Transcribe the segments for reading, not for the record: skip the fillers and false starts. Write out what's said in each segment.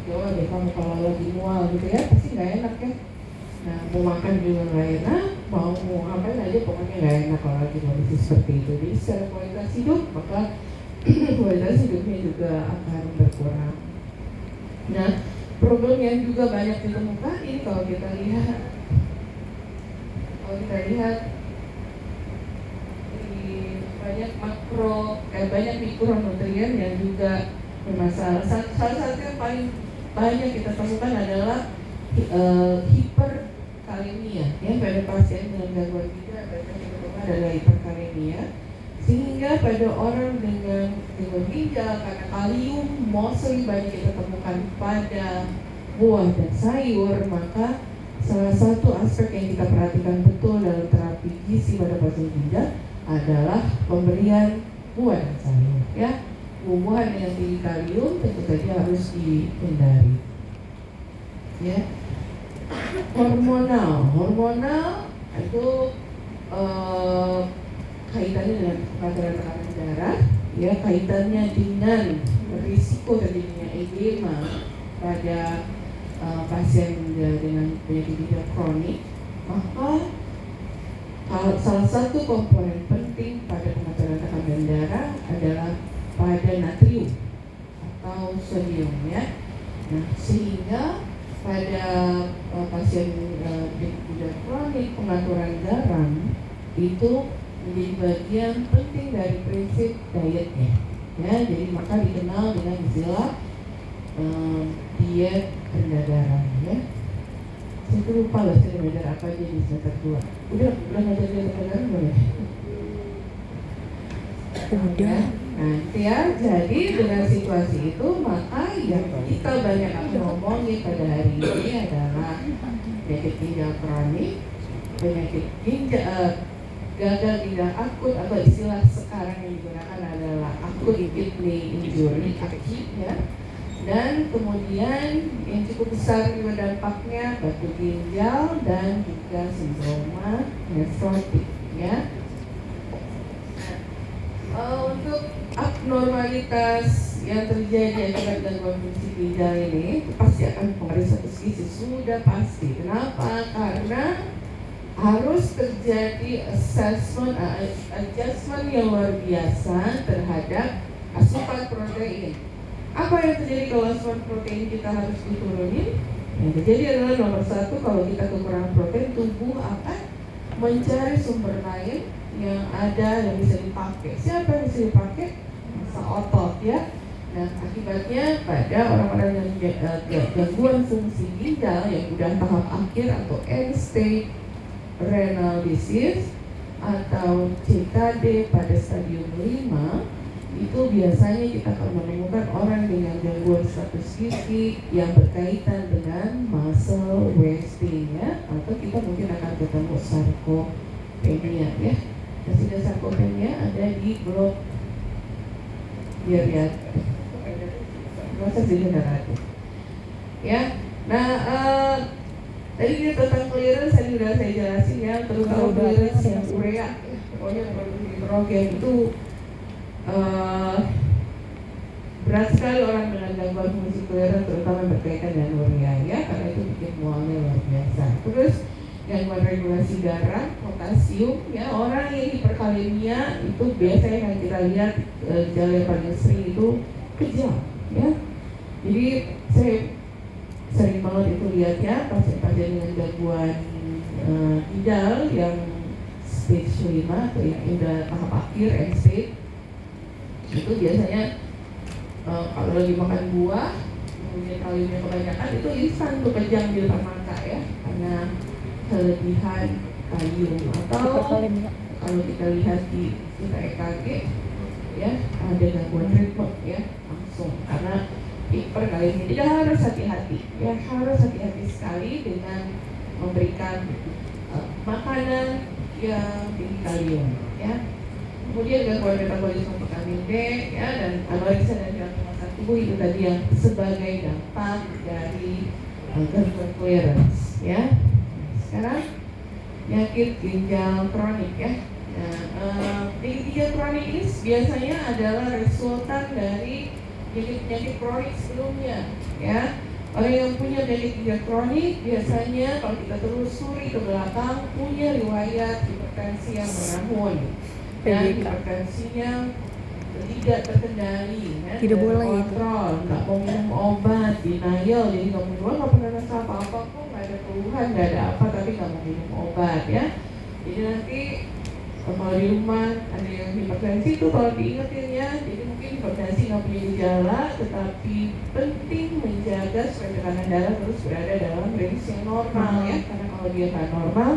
coba deh kamu kalau lagi mual gitu ya, pasti nggak enak ya. Nah, mau makan juga nggak enak, mau ngapain aja pokoknya nggak enak kalau lagi kondisi seperti itu. Jadi secara kualitas hidup, maka kualitas hidupnya juga akan berkurang. Nah, problem yang juga banyak ditemukan ini kalau kita lihat banyak banyak mikronutrien yang juga bermasalah. Salah satu yang paling banyak kita temukan adalah hiperkalemia. Ya, pada pasien dengan gangguan ginjal banyak kita temukan adalah hiperkalemia. Sehingga pada orang dengan gangguan ginjal karena kalium mostly banyak kita temukan pada buah dan sayur, maka salah satu aspek yang kita perhatikan betul dalam terapi gizi pada pasien ginjal adalah pemberian buah dan sayur. Ya, buah-buahan yang tinggi kalium tentu saja harus dihindari. Ya, hormonal itu kaitannya dengan pengaturan tekanan darah, ya, kaitannya dengan risiko terjadinya edema pada pasien dengan penyakit ginjal kronik. Maka salah satu komponen penting pada pengaturan tekanan darah adalah pada natrium atau sodium, ya. Nah, sehingga pada pasien ginjal kronik pengaturan garam itu menjadi bagian penting dari prinsip dietnya, ya. Jadi maka dikenal dengan istilah diet rendah garam, ya. Saya lupa lah saya belajar apa aja di semester 2. Udah ngajar diet rendah garam belum ya? Udah. Nanti ya, jadi dengan situasi itu maka yang kita banyak ngomongin pada hari ini adalah penyakit ginjal kronik, penyakit ginjal gagal ginjal akut, atau istilah sekarang yang digunakan adalah akut kidney injury, AKI, ya. Dan kemudian yang cukup besar juga dampaknya batu ginjal dan juga sindroma nefrotik, ya. Untuk abnormalitas yang terjadi akibat gangguan fungsi ginjal ini pasti akan mempengaruhi status gizi, sudah pasti. Kenapa? Karena harus terjadi adjustment yang luar biasa terhadap asupan protein. Apa yang terjadi kalau asupan protein kita harus diturunin? Yang terjadi adalah nomor satu, kalau kita kekurangan protein, tubuh akan mencari sumber lain yang ada yang bisa dipakai. Siapa yang bisa dipakai? Masa otot, ya. Nah, akibatnya pada orang-orang yang gangguan fungsi ginjal yang sudah tahap akhir atau end stage renal disease atau CKD pada stadium 5, itu biasanya kita akan menemukan orang dengan gangguan status gizi yang berkaitan dengan muscle wasting, ya. Atau kita mungkin akan ketemu sarkopenia, ya. Hasilnya sarkopenia ada di blok biar ya proses di darah, ya. Nah, tadi kita tentang clearance tadi sudah saya jelasin, ya, terutama clearance yang urea, pokoknya produksi nitrogen itu berat sekali orang dengan gangguan fungsi clearance, terutama berkaitan dengan urea, ya, karena itu bikin mualnya luar biasa. Terus gangguan regulasi darah, potasium, ya, orang yang hiperkalemia itu biasanya yang kita lihat gejala yang paling sering itu kejang, ya. Jadi saya sering banget itu lihat, ya, pasien-pasien dengan gangguan ginjal yang stage 5 atau yang udah tahap akhir end stage, itu biasanya kalau lagi makan buah kemudian kaliumnya kebanyakan itu instan tuh kejang di depan mata, ya, karena kelebihan kalium. Atau kalau kita lihat di kita EKG, ya, ada gangguan ritme, ya, langsung karena hiperkalemia. Tidak harus hati-hati, ya, harus hati-hati sekali dengan memberikan makanan yang tinggi kalium, ya. Kemudian gangguan metabolisme vitamin D, ya, dan anoreksia dan hilang massa tubuh itu tadi yang sebagai dampak dari gangguan clearance, ya. Sekarang penyakit ginjal kronik, ya. Nah, penyakit ginjal kronik ini biasanya adalah resultan dari penyakit kronik sebelumnya, ya. Orang yang punya penyakit ginjal kronik biasanya kalau kita telusuri ke belakang punya riwayat hipertensi yang menahun dan hipertensinya tidak terkendali, ya, tidak boleh kontrol, nggak mau minum obat, denial, jadi nggak mau nggak pernah rasa apa-apa kok, nggak ada keluhan, nggak ada apa, tapi nggak mau minum obat, ya. Jadi nanti kalau di rumah ada yang hipertensi itu kalau diingetin ya, jadi mungkin hipertensi nggak punya gejala, tetapi penting menjaga supaya tekanan darah terus berada dalam range yang normal, ya, karena kalau dia nggak normal,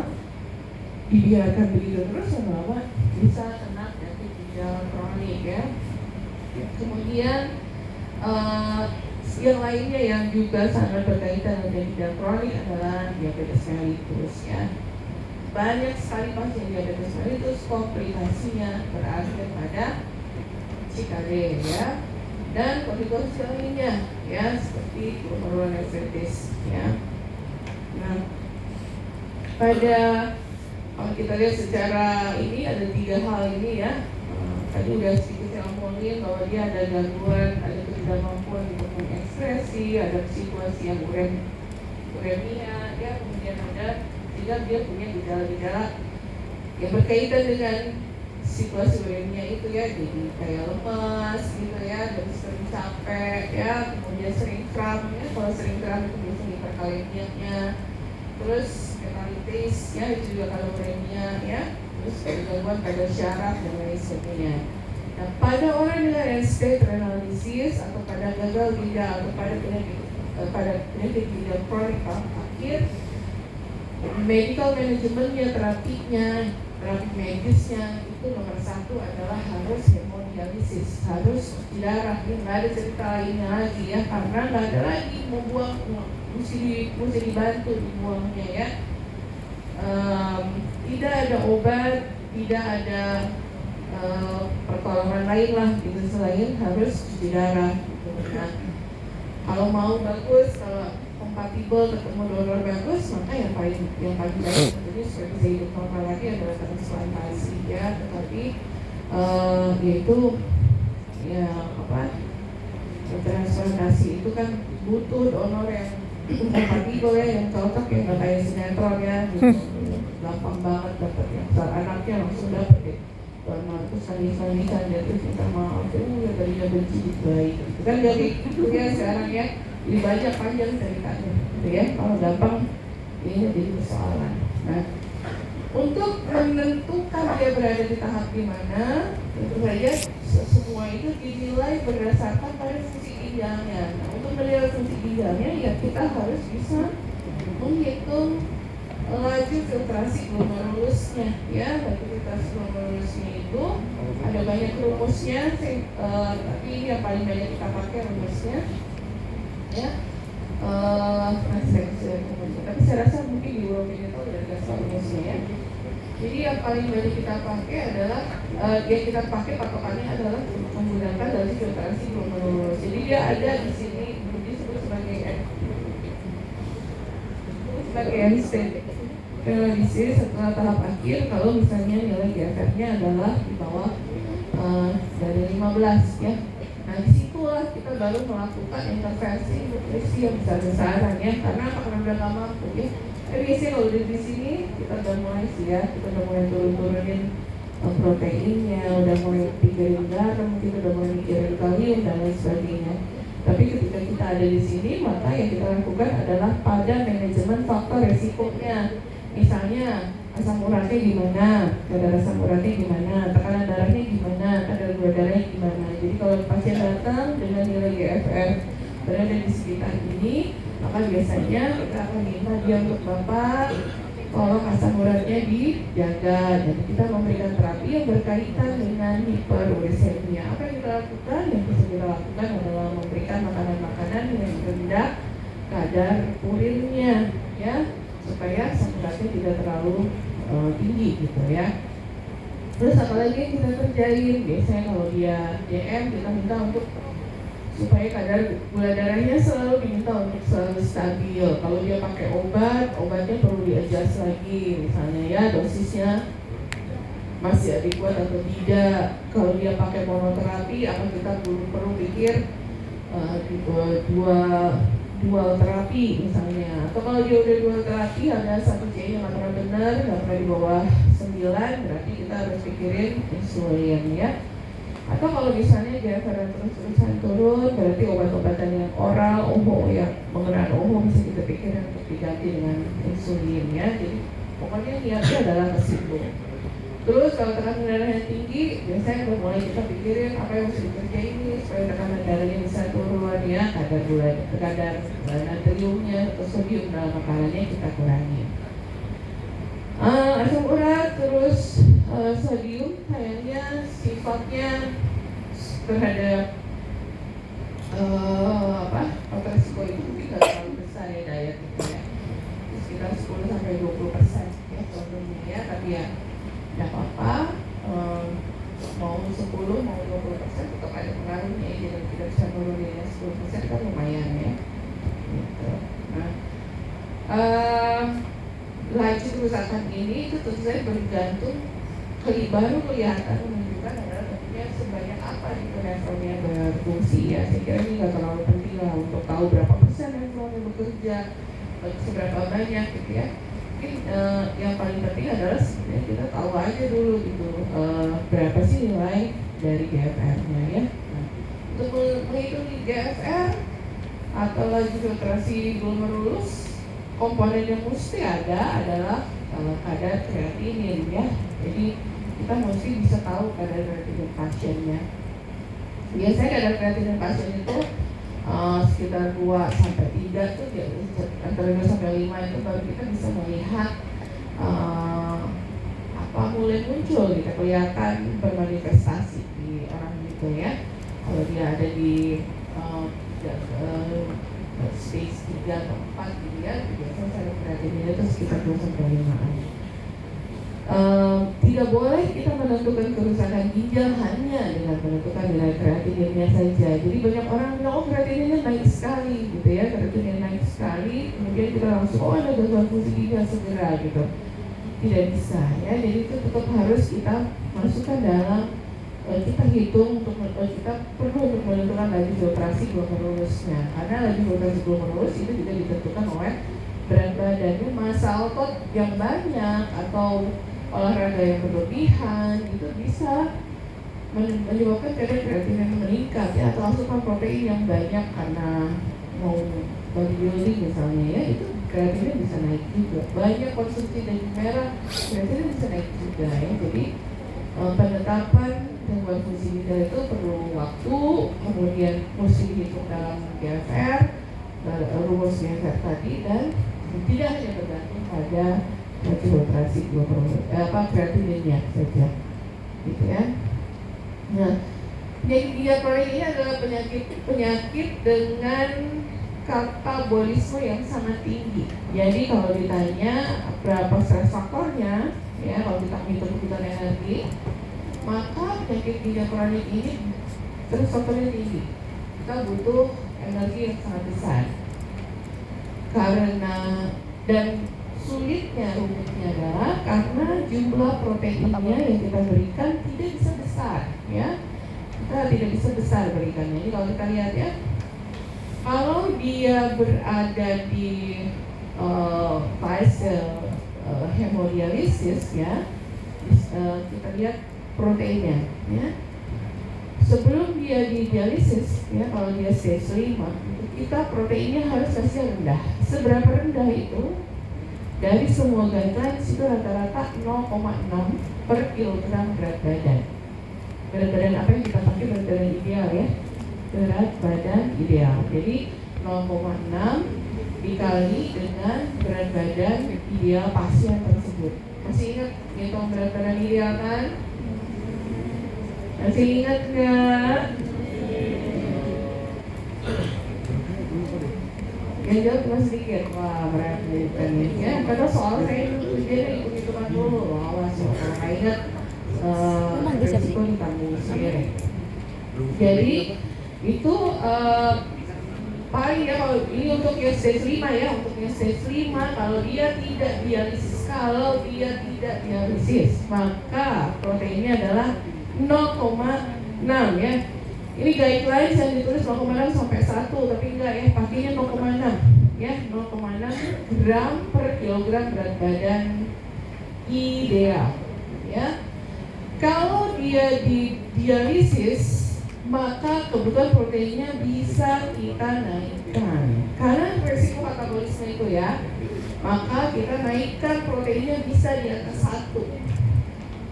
dibiarkan begitu terus lama-lama bisa kena penyakit ginjal kronik, ya. Kemudian yang lainnya yang juga sangat berkaitan dengan ginjal kronik adalah diabetes mellitus, ya. Banyak sekali pasien diabetes mellitus komplikasinya berakhir pada CKD, ya, dan komplikasi lainnya, ya, seperti glomerulonefritis, ya. Nah, kalau kita lihat secara ini ada 3 hal ini, ya. Tadi udah sedikit saya ngomongin bahwa dia ada gangguan, ada ketidakmampuan untuk mengekspresi, ada situasi yang uremia, ya, kemudian ada sehingga dia punya gejala-gejala yang berkaitan dengan situasi uremia itu, ya, jadi kayak lemas gitu, ya, dan sering capek, ya, kemudian sering kram, ya, kalau sering kram itu biasanya hiperkalemianya, terus hepatitis, ya, itu juga kalau uremia, ya, terus gangguan pada syaraf dan lain sebagainya. Nah, pada orang dengan end-stage renal disease atau pada gagal ginjal atau pada penyakit ginjal kronik tahap akhir, medical manajemennya, terapi medisnya itu nomor 1 adalah harus hemodialisis, harus cuci darah, ya, nggak ada cerita lainnya lagi, ya, karena nggak ada lagi mau buang, mesti dibantu dibuangnya, ya. Tidak ada obat, tidak ada pertolongan lain lah gitu selain harus cuci darah, gitu. Nah, kalau mau bagus, kalau kompatibel ketemu donor bagus, maka yang paling baik tentunya supaya bisa hidup normal lagi adalah transplantasi, ya. Tetapi yaitu ya apa, transplantasi itu kan butuh donor yang kompatibel, ya, yang cocok, ya, nggak kayak sinetron, ya, gitu. Gampang banget dapat yang anaknya langsung dapat, ya. Terus nangis-nangisan dia terus minta maaf, ya tadinya benci baik, gitu kan, jadi itu, ya, sekarang, ya, lebih banyak panjang ceritanya, gitu, ya. Kalau gampang ini jadi persoalan. Nah, untuk menentukan dia berada di tahap di mana, tentu saja semua itu dinilai berdasarkan pada fungsi ginjalnya. Nah, untuk menilai fungsi ginjalnya, ya, kita harus bisa menghitung laju filtrasi glomerulusnya, ya. Laju filtrasi glomerulusnya itu ada banyak rumusnya, tapi ini yang paling banyak kita pakai rumusnya, ya. Tapi saya rasa mungkin di World itu udah dikasih rumusnya, ya. Jadi yang paling banyak kita pakai adalah yang kita pakai patokannya adalah menggunakan laju filtrasi glomerulus. Jadi dia ada di sini disebut sebagai end-stage renal disease setelah tahap akhir kalau misalnya nilai GFR-nya adalah di bawah dari 15, ya. Nah, disitulah kita baru melakukan intervensi nutrisi yang besar-besaran, ya, karena apa? Karena udah nggak mampu, ya. Biasanya kalau udah di sini kita udah mulai sih, ya, kita udah mulai turunin proteinnya, udah mulai pikirin garam, kita udah mulai mikirin kalium dan lain sebagainya. Tapi ketika kita ada di sini, maka yang kita lakukan adalah pada manajemen faktor resikonya. Misalnya asam uratnya gimana, kadar asam uratnya gimana, tekanan darahnya gimana, kadar gula darahnya gimana. Jadi kalau pasien datang dengan nilai GFR berada di sekitar ini, maka biasanya kita akan minta dia untuk bapak tolong asam uratnya dijaga, dan kita memberikan terapi yang berkaitan dengan hiperuremia. Apa yang kita lakukan? Yang bisa kita lakukan adalah memberikan makanan-makanan yang rendah kadar urinnya, ya, supaya asam uratnya tidak terlalu tinggi, gitu, ya. Terus apalagi yang kita kerjain? Biasanya kalau dia DM kita minta untuk supaya kadar gula darahnya selalu diminta untuk selalu stabil. Kalau dia pakai obatnya perlu di-adjust lagi, misalnya, ya, dosisnya masih adekuat atau tidak. Kalau dia pakai monoterapi, akan kita perlu pikir dual terapi misalnya, atau kalau dia udah dual terapi ada satu C nya nggak pernah benar, nggak pernah di bawah 9, berarti kita harus pikirin insulin ya. Atau kalau misalnya GFR terus-terusan turun, berarti obat-obatan yang oral, OHO yang pengenaan OHO bisa kita pikirin untuk diganti dengan insulin ya. Jadi pokoknya niatnya adalah ke situ. Terus kalau tekanan darahnya tinggi, biasanya udah mulai kita pikirin apa yang harus dikerjain ini supaya tekanan darahnya bisa turun ya, kadar natriumnya atau sodium dalam makanannya kita kurangi. Asam urat terus sodium kayaknya sifatnya terhadap faktor risiko itu mungkin nggak terlalu besar ya diet gitu ya, sekitar 10-20% ya contohnya ya, tapi ya tidak apa-apa, mau 10 mau 20% tetap ada pengaruhnya ya, jadi tidak bisa nurunin 10% kan lumayan ya gitu. Nah laju kerusakan ini itu tentu saja bergantung baru kelihatan menunjukkan adalah tentunya sebanyak apa itu nefronnya berfungsi ya. Saya kira ini nggak terlalu penting lah untuk tahu berapa persen nefronnya bekerja, seberapa banyak gitu ya. Mungkin yang paling penting adalah sebenarnya kita tahu aja dulu gitu berapa sih nilai dari GFR-nya ya. Nah, untuk menghitung GFR atau laju filtrasi glomerulus, komponen yang mesti ada adalah kadar kreatinin ya. Jadi kita mesti bisa tahu kadar kreatinin pasiennya. Biasanya kadar kreatinin pasien itu sekitar 2-3 tuh ya, antara 2-5 itu baru kita bisa melihat apa mulai muncul gitu, kelihatan bermanifestasi di orang gitu ya. Kalau dia ada di stage 3 atau 4 gitu ya, biasanya kadar kreatininnya itu sekitar 2-5an. Tidak boleh kita menentukan kerusakan ginjal hanya dengan menentukan nilai kreatininnya saja. Jadi banyak orang bilang, oh kreatininnya naik sekali gitu ya, kreatininnya naik sekali, kemudian kita langsung, oh ada gangguan fungsi ginjal segera gitu. Tidak bisa ya, jadi itu tetap harus kita masukkan dalam kita hitung untuk kita perlu untuk menentukan laju filtrasi glomerulusnya, karena laju filtrasi glomerulus itu juga ditentukan oleh berat badannya, massa otot yang banyak atau olahraga yang berlebihan itu bisa menyebabkan kadar kreatinin meningkat ya, atau asupan protein yang banyak karena mau bodybuilding misalnya ya, itu kreatinin bisa naik juga. Banyak konsumsi daging merah, kreatinin bisa naik juga ya. Jadi penetapan gangguan fungsi ginjal itu perlu waktu, kemudian mesti dihitung dalam GFR, rumus GFR tadi, dan tidak hanya bergantung pada filtrasi kreatininnya saja, gitu ya. Nah, penyakit ginjal kronik ini adalah penyakit dengan katabolisme yang sangat tinggi. Jadi kalau ditanya berapa stres faktornya, ya kalau kita hitung kebutuhan energi, maka penyakit ginjal kronik ini stres faktornya tinggi. Kita butuh energi yang sangat besar. Karena dan sulitnya, rumitnya adalah karena jumlah proteinnya yang kita berikan tidak bisa besar, ya. Kita tidak bisa besar berikannya. Jadi kalau kita lihat ya, kalau dia berada di fase hemodialisis ya, kita lihat proteinnya, ya. Sebelum dia didialisis, ya, kalau dia stage 5, kita proteinnya harus masih rendah. Seberapa rendah itu? Dari semua guidelines itu rata-rata 0,6 per kilogram berat badan. Berat badan apa yang kita pakai? Berat badan ideal ya, berat badan ideal. Jadi 0,6 dikali dengan berat badan ideal pasien tersebut. Masih ingat ngitung berat badan ideal kan? Masih ingat nggak? Yang jauh cuma sedikit, wah berat nih ya. Padahal soal saya itu jadi hitung-hitungan dulu, awas ya, kalau nggak ingat resiko ditanggung sendiri. Jadi itu paling ya, kalau ini untuk yang stage 5 ya, untuk yang stage 5 kalau dia tidak dialisis, maka proteinnya adalah 0,6 ya. Ini guidelines yang ditulis 0,6 sampai 1, tapi enggak ya, pakainya 0,6 gram per kilogram berat badan ideal, ya. Kalau dia di dialisis, maka kebutuhan proteinnya bisa kita naikkan. Karena resiko metabolisme itu ya, maka kita naikkan proteinnya bisa di atas 1.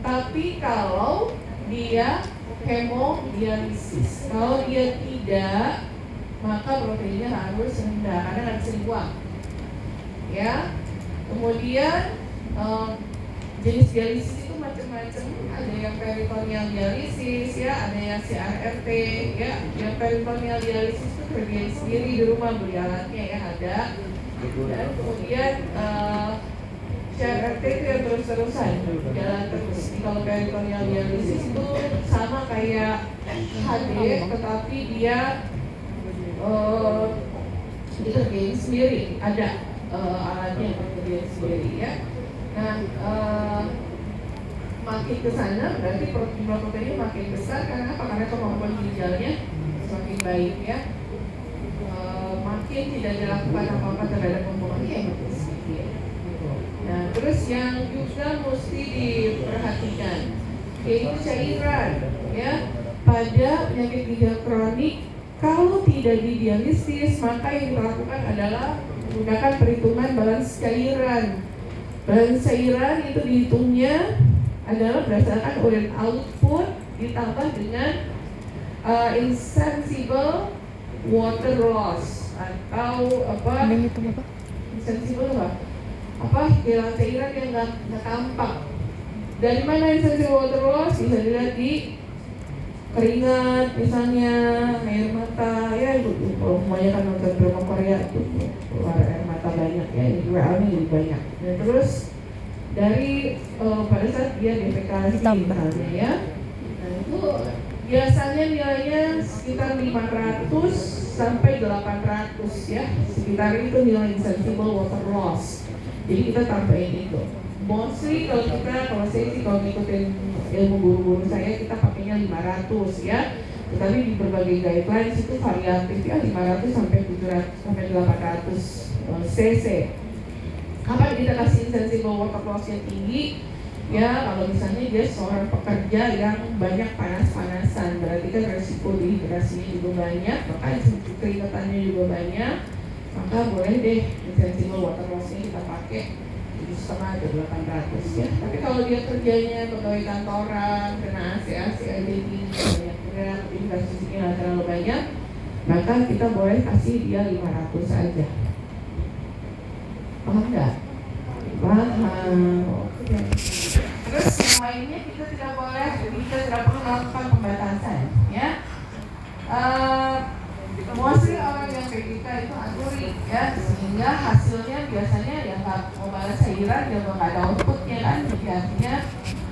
Tapi kalau dia hemodialisis, kalau dia tidak, maka proteinnya harus rendah karena nggak bisa dibuang. Ya, kemudian jenis dialisis itu macam-macam. Ada yang peritoneal dialisis, ya, ada yang CRRT, ya. Yang peritoneal dialisis itu kerjain sendiri di rumah, beli alatnya ya ada. Dan kemudian CRRT itu yang terus-terusan jalan terus. Jadi kalau peritoneal dialisis itu sama kayak HD, tetapi dia dikerjain sendiri, ada alatnya yang dikerjain sendiri ya. Nah, makin ke sana berarti jumlah proteinnya makin besar karena apa? Karena kemampuan ginjalnya semakin baik ya. Makin tidak dilakukan apa-apa terhadap pembuangannya ya makin sedikit. Nah, terus yang juga mesti diperhatikan yaitu cairan ya. Pada penyakit ginjal kronik, kalau tidak didialisis, maka yang dilakukan adalah menggunakan perhitungan balans cairan. Balans cairan itu dihitungnya adalah berdasarkan urine output ditambah dengan insensible water loss atau apa? Insensible apa? Hilang cairan yang nggak tampak. Dari mana insensible water loss? Bisa dilihat di keringat, misalnya air mata, ya kalau semuanya kan nonton drama Korea itu keluar air mata banyak ya, WA-nya jadi banyak. Dan terus dari pada saat dia defekasi misalnya ya, nah itu biasanya nilainya sekitar 500 sampai 800 ya, sekitar itu nilai insensible water loss. Jadi kita tambahin itu. Mostly kalau saya sih kalau ngikutin ilmu guru-guru saya, kita pakainya 500 ya. Tetapi di berbagai guidelines itu variatif ya, 500 sampai 700 sampai 800 cc. Kapan kita kasih insensible water loss yang tinggi? Ya, kalau misalnya dia seorang pekerja yang banyak panas-panasan, berarti kan resiko dehidrasinya juga banyak, maka keringatannya juga banyak, maka boleh deh insensible water loss-nya kita pakai 7,5 atau 800 ya. Tapi kalau dia kerjanya pegawai kantoran, kena AC aja dingin, banyak gerak, fisiknya nggak terlalu banyak, maka kita boleh kasih dia 500 saja. Paham nggak? Paham. Oke. Terus yang lainnya kita tidak boleh, kita tidak perlu melakukan pembatasan ya. Mostly orang yang kayak kita itu anurik ya, sehingga hasilnya biasanya ya nggak mau balas cairan, ya nggak ada outputnya kan. Jadi artinya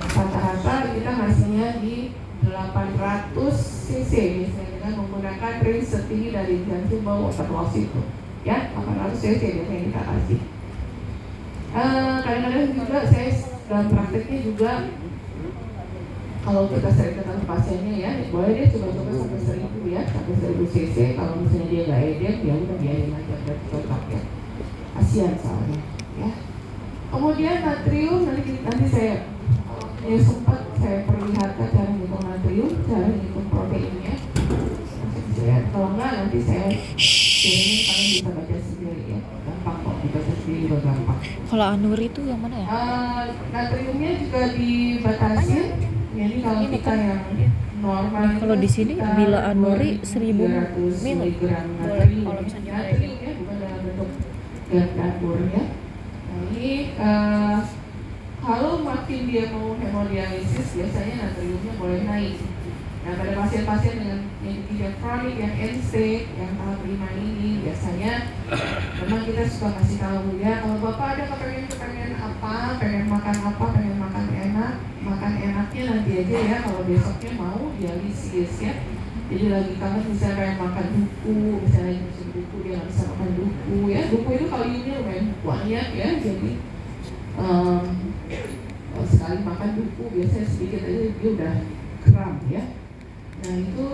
rata-rata kita ngasihnya di 800 cc misalnya dengan menggunakan range setinggi dari insensible water loss itu ya, 800 cc biasanya kita kasih. Kadang-kadang juga saya dalam prakteknya juga kalau kita sering ketemu pasiennya ya, boleh dia coba-coba sampai 1000 ya, sampai 1000 cc. Kalau misalnya dia nggak edem, ya udah biarin aja, berarti cocok ya. Kasihan soalnya ya. Kemudian natrium, nanti saya kalau sempat saya perlihatkan cara ngitung natrium, cara ngitung proteinnya. Kalau nggak nanti saya kirimin, kalian bisa baca sendiri ya. Gampang kok, dibaca sendiri juga gampang. Kalau anuri itu yang mana ya? Natriumnya juga dibatasin. Jadi kalau kita yang normal, kalau di sini bila anuri 1000 ml boleh, kalau misalnya natrium ya, bukan dalam bentuk dapur ya. Jadi kalau makin dia mau hemodialisis, biasanya natriumnya boleh naik. Nah, pada pasien-pasien dengan ginjal kronik yang end stage, yang tahap 5 ini, biasanya memang kita suka kasih tahu ya, kalau bapak ada kepengen apa, pengen makan apa, pengen makan enak, makan enaknya nanti aja ya, kalau besoknya mau dialisis ya. Jadi lagi kangen misalnya pengen makan duku, misalnya lagi musim duku dia nggak bisa makan duku ya. Duku itu kaliumnya lumayan banyak ya, jadi sekali makan duku biasanya sedikit aja dia udah kram ya. Nah itu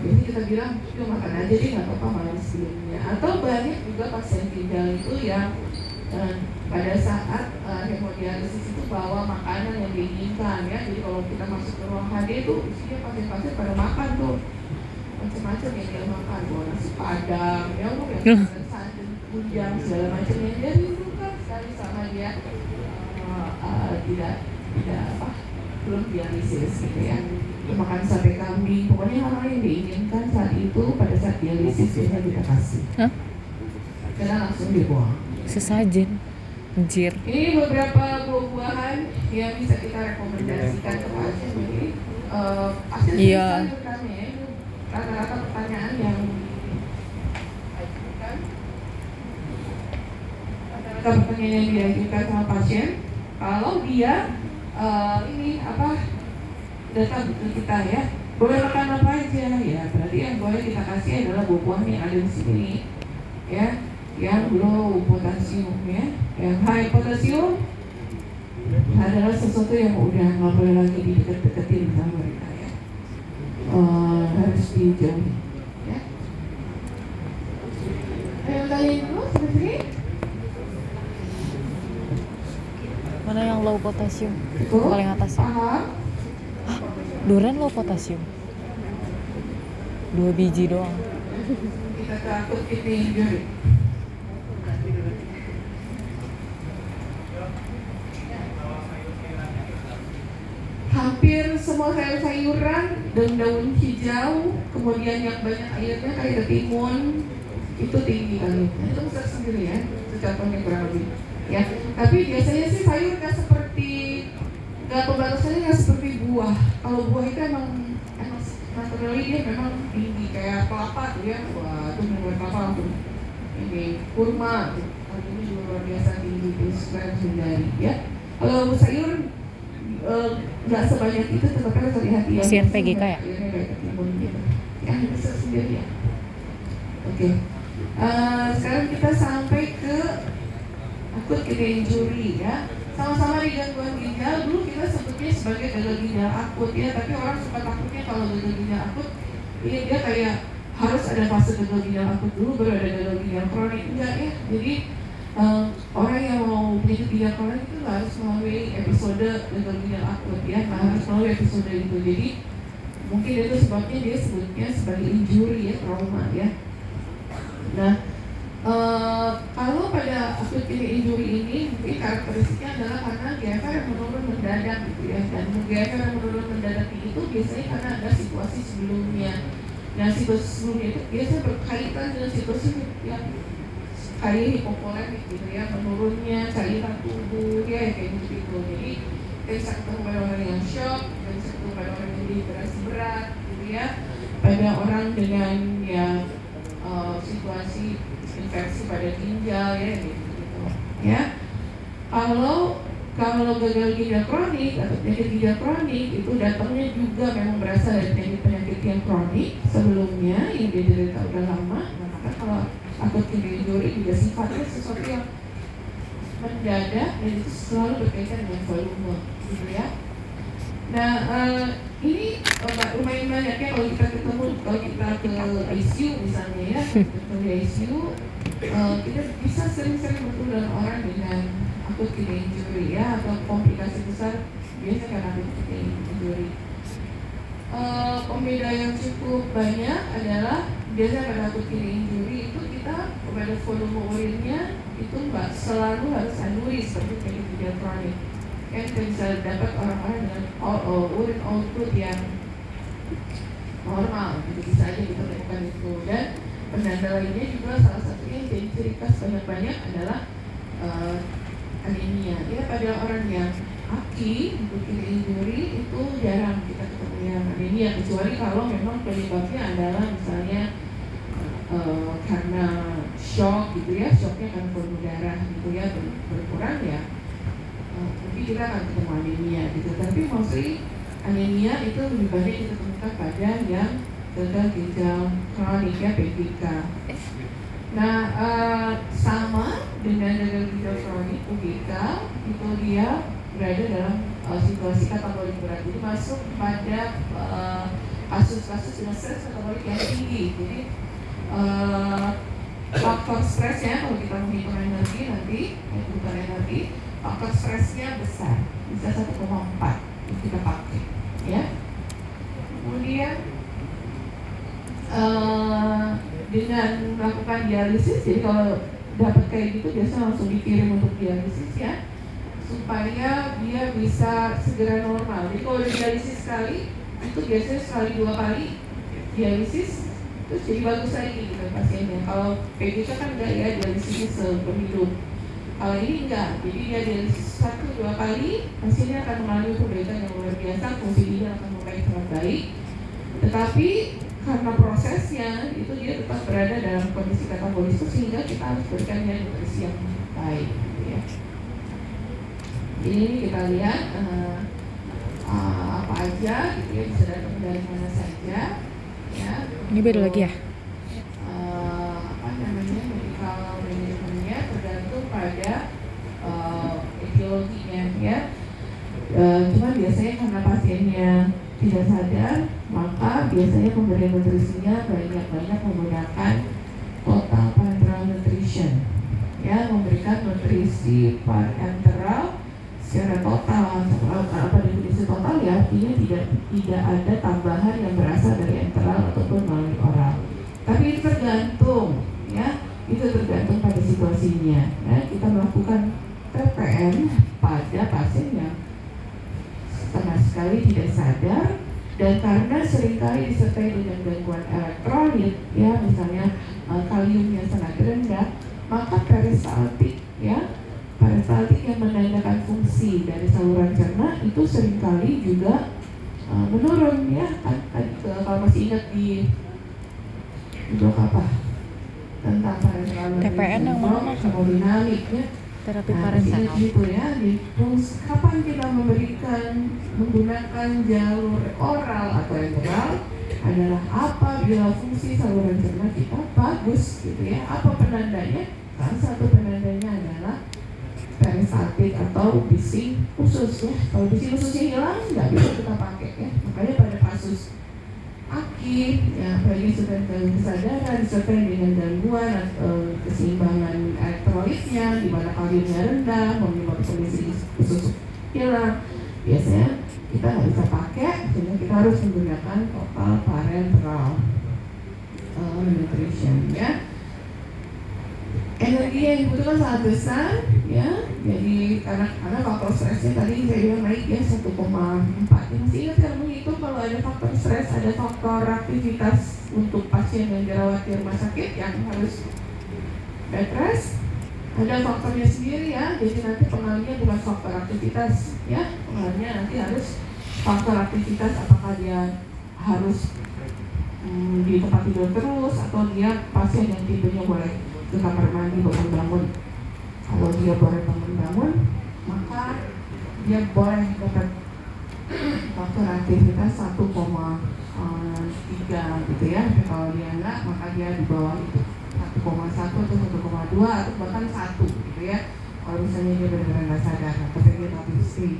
biasanya kita bilang makan aja deh, nggak apa-apa malam sebelumnya. Atau banyak juga pasien ginjal itu yang Dan pada saat hemodialisis itu bawa makanan yang diinginkan ya. Jadi kalau kita masuk ke ruang HD itu isinya pasien-pasien pada makan tuh macam-macam yang dia makan, bawa nasi padang, ya mungkin santan, tunjang segala macam yang dia rindukan sekali sama dia tidak apa belum dialisis gitu ya. Makan sate kambing, pokoknya hal-hal yang diinginkan saat itu pada saat dialisis biasanya kita kasih. Karena langsung dibuang. Sesajen, anjir. Ini beberapa buah-buahan yang bisa kita rekomendasikan ke pasien. Jadi pasien Iya. bertanya ya, rata-rata pertanyaan yang diajukan, rata-rata pertanyaan yang diajukan sama pasien, kalau dia ini apa datang ke kita ya, boleh makan apa aja ya, berarti yang boleh kita kasih adalah buah-buahan yang ada di sini ya, yang low potasium ya, yang high potasium adalah sesuatu yang udah nggak boleh lagi dideket-deketin sama mereka ya, harus dijauhi ya. Yang lain dulu seperti Mana yang low potasium? itu Paling atas ya? paham. Durian low potasium 2 biji doang. Kita takut kidney injury. Hampir semua sayur-sayuran daun-daun hijau, kemudian yang banyak airnya kayak timun itu tinggi kali. Itu besar sendiri ya, itu contohnya kurang lebih. Ya, tapi biasanya sih sayur nggak pembatasannya nggak seperti buah. Kalau buah itu emang naturally dia memang tinggi kayak kelapa tuh ya, wah itu benar kelapa langsung ini kurma tuh. Kalau ini juga luar biasa tinggi, itu supaya hindari ya. Kalau sayur nggak sebanyak itu, tetapi harus hati-hati ya. Pasien PGK ya? Ya, bisa sendiri ya. Oke. Sekarang kita sampai ke akut kidney injury ya. Sama-sama di gangguan ginjal, dulu kita sebutnya sebagai gagal ginjal akut ya, tapi orang suka takutnya kalau gagal ginjal akut ini dia kayak harus ada fase gagal ginjal akut dulu baru ada gagal ginjal kronik. Enggak ya. Jadi orang yang mau penyakit ginjal kronik itu harus melalui episode gagal ginjal akut ya, harus melalui episode itu. Jadi mungkin itu sebabnya dia sebutnya sebagai injury ya, trauma ya. Nah, kalau pada akut kidney injury ini mungkin karakteristiknya adalah karena GFR yang menurun mendadak gitu ya, dan GFR yang menurun mendadak itu biasanya karena ada situasi sebelumnya. Nah, situasi sebelumnya itu biasanya berkaitan dengan situasi yang kayak hipovolemik gitu ya, menurunnya cairan tubuh ya kayak gitu. Jadi kita bisa ketemu pada orang yang shock, kita bisa ketemu pada orang yang dehidrasi berat gitu ya, pada orang dengan yang situasi infeksi pada ginjal ya gitu ya. Kalau gagal ginjal kronik atau penyakit ginjal kronik itu datangnya juga memang berasal dari penyakit yang kronik sebelumnya yang diderita udah lama. Maka kalau akut kidney injury juga sifatnya sesuatu yang mendadak dan itu selalu berkaitan dengan volume gitu ya. Nah ini lumayan banyak ya kalau kita ketemu, kalau kita ke ICU misalnya ya, ke ICU kita bisa sering-sering bertemu dengan orang dengan akut kidney injury ya, atau komplikasi besar biasanya karena akut kidney injury. Pembeda yang cukup banyak adalah biasanya pada akut kidney injury itu kita pada volume urinnya itu nggak selalu harus anuris seperti penyakit ginjal kronik. Kan kita bisa dapat orang-orang dengan urin output yang normal, gitu bisa aja kita temukan itu. Dan penanda lainnya juga salah satunya yang jadi ciri khas banyak-banyak adalah anemia. Ya, pada orang yang aki untuk kidney injury itu jarang kita ketemu yang anemia, kecuali kalau memang penyebabnya adalah misalnya karena shock gitu ya, shocknya kan volume darah gitu ya berkurang ya, mungkin kita akan ketemu anemia gitu. Tapi mostly anemia itu lebih banyak kita temukan pada yang gagal ginjal kronik ya, PGK. Nah, sama dengan gagal ginjal kronik PGK itu dia berada dalam situasi katabolik berat. Jadi masuk pada kasus-kasus dengan stres katabolik yang tinggi. Jadi faktor stresnya kalau kita menghitung energi nanti, bukan energi, faktor stresnya besar, bisa 1,4 yang kita pakai, ya. Kemudian dengan melakukan dialisis, jadi kalau dapat kayak gitu biasanya langsung dikirim untuk dialisis ya, supaya dia bisa segera normal. Jadi kalau udah dialisis sekali, itu biasanya sekali 2 kali dialisis terus jadi bagus lagi gitu pasiennya. Kalau PGK kan enggak ya, dialisisnya seumur hidup. Kalau ini enggak, jadi dia dialisis 1-2 kali, pasiennya akan mengalami perbaikan yang luar biasa, fungsi ginjal akan membaik sangat baik. Tetapi karena prosesnya itu dia tetap berada dalam kondisi katabolis, sehingga kita harus berikan dia nutrisi yang baik, gitu ya. Jadi ini kita lihat apa aja gitu ya, bisa datang dari mana saja ya. Ini beda lagi ya? Apa namanya, medical manajemennya tergantung pada etiologinya ya. Cuma biasanya karena pasiennya tidak sadar, maka biasanya pemberian nutrisinya banyak-banyak menggunakan total parenteral nutrition ya, memberikan nutrisi parenteral secara total. Apa definisi total ya, artinya tidak ada tambahan yang berasal dari enteral ataupun melalui oral. Tapi itu tergantung ya, itu tergantung pada situasinya ya. Kita melakukan TPN pada pasien yang sama sekali tidak sadar, dan karena seringkali disertai dengan gangguan elektrolit ya, misalnya kaliumnya sangat rendah, maka peristaltik ya, peristaltik yang menandakan fungsi dari saluran cerna itu seringkali juga menurun ya. Kalau masih ingat di blok apa tentang parenteral TPN yang mana? hemodinamik ya, Terapi parenteral. gitu ya. Kapan kita menggunakan jalur oral atau enteral adalah apabila fungsi saluran cerna kita bagus gitu ya. Apa penandanya? Salah satu penandanya adalah peristaltik atau bising usus ya. Kalau bising ususnya hilang, nggak bisa kita pakai ya. Makanya pada kasus akut ya, bagi sudah dalam kesadaran disertai dengan gangguan atau keseimbangan elektrolitnya, di mana kaliumnya rendah, menyebabkan kondisi usus hilang, biasanya kita nggak bisa pakai, sehingga kita harus menggunakan total parenteral nutrition ya. Energi yang dibutuhkan sangat besar ya, jadi karena faktor stresnya tadi saya bilang naik ya 1,4. Masih ingat kan menghitung kalau ada faktor stres, ada faktor aktivitas untuk pasien yang dirawat di rumah sakit yang harus bed rest, ada faktornya sendiri ya. Jadi nanti pengalinya bukan faktor aktivitas ya, pengalinya nanti harus faktor aktivitas, apakah dia harus di tempat tidur terus atau dia pasien yang tidurnya boleh ke kamar mandi bangun-bangun. Kalau dia boleh bangun-bangun, maka dia boleh dapat faktor aktivitas 1,3 gitu ya. Tapi kalau dia enggak, maka dia di bawah itu 1,1 atau 1,2 atau bahkan 1 gitu ya. Kalau misalnya dia benar-benar nggak sadar atau vegetability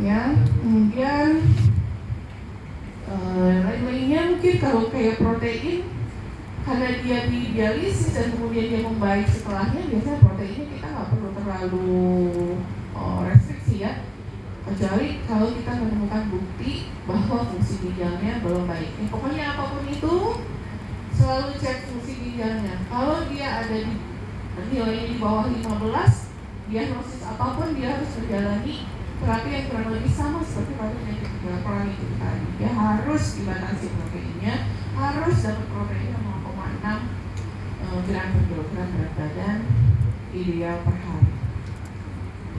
ya. Kemudian lain-lainnya mungkin kalau kayak protein, karena dia di dialisis dan kemudian dia membaik setelahnya, biasanya proteinnya kita nggak perlu terlalu restriksi ya, kecuali kalau kita menemukan bukti bahwa fungsi ginjalnya belum baik. Pokoknya apapun itu selalu cek fungsi ginjalnya. Kalau dia ada di nilainya di bawah 15, diagnosis apapun dia harus menjalani terapi yang kurang lebih sama seperti pada penyakit gula itu tadi. Dia harus dibatasi proteinnya, harus dapat proteinnya 0,6 gram per kilogram berat badan ideal per hari.